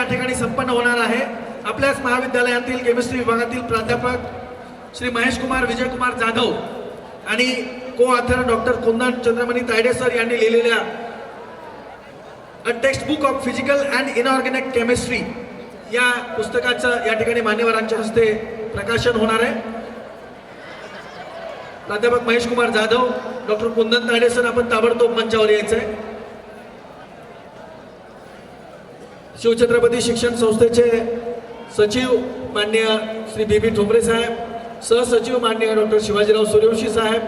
ठिकाणी संपन्न होणार आहे। आपल्याच महाविद्यालयातील केमिस्ट्री विभागातील प्राध्यापक श्री महेश कुमार विजय कुमार जाधव आणि को ऑथर डॉक्टर कुंदन चंद्रमणी तायडे सर यांनी लिहिलेल्या a text book of physical and inorganic chemistry या पुस्तकाचं या ठिकाणी मान्यवरांच्या हस्ते प्रकाशन होणार आहे। प्राध्यापक महेश कुमार जाधव, डॉक्टर कुंदन तायडे सर, आपण ताबडतोब मंचावर यायचंय। शिवछत्रपती शिक्षण संस्थेचे सचिव माननीय श्री बी ठोंबरे साहेब, सहसचिव माननीय डॉक्टर शिवाजीराव सूर्यवंशी साहेब,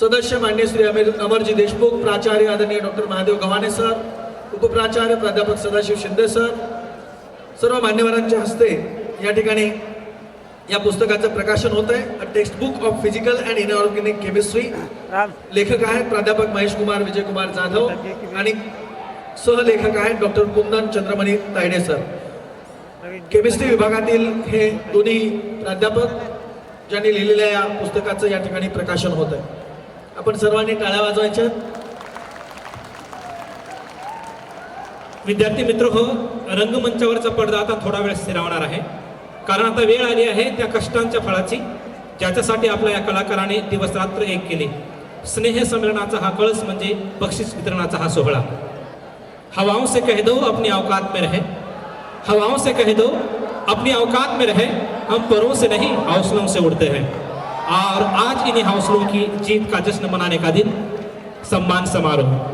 सदस्य माननीय श्री अमरजी देशमुख, प्राचार्य आदरणीय डॉक्टर महादेव गव्हाणे सर, उपप्राचार्य प्राध्यापक सदाशिव शिंदे सर, सर्व मान्यवरांच्या हस्ते या ठिकाणी या पुस्तकाचं प्रकाशन होत आहे। A text book of physical and inorganic chemistry. लेखक आहेत प्राध्यापक महेश कुमार विजय कुमार जाधव आणि सहलेखक आहेत डॉक्टर कुंदन चंद्रमणी तायडे सर। केमिस्ट्री विभागातील हे दोन्ही प्राध्यापक ज्यांनी लिहिलेल्या या पुस्तकाचं या ठिकाणी प्रकाशन होत आहे। आपण सर्वांनी टाळ्या वाजवायच्या। विद्यार्थी मित्र हो, रंगमंचावरचा पडदा आता थोडा वेळ स्थिरावणार आहे, कारण आता वेळ आली आहे त्या कष्टांच्या फळाची, ज्याच्यासाठी आपल्या या कलाकाराने दिवस रात्र एक केले। स्नेह संमेलनाचा हा कळस म्हणजे बक्षीस वितरणाचा हा सोहळा। हवाओं से कह दो अपनी औकात में रहे, हवाओं से कह दो अपनी औकात में रहे, हम परों से नहीं हौसलों से उड़ते हैं। और आज इन्हीं हौसलों की जीत का जश्न मनाने का दिन, सम्मान समारोह।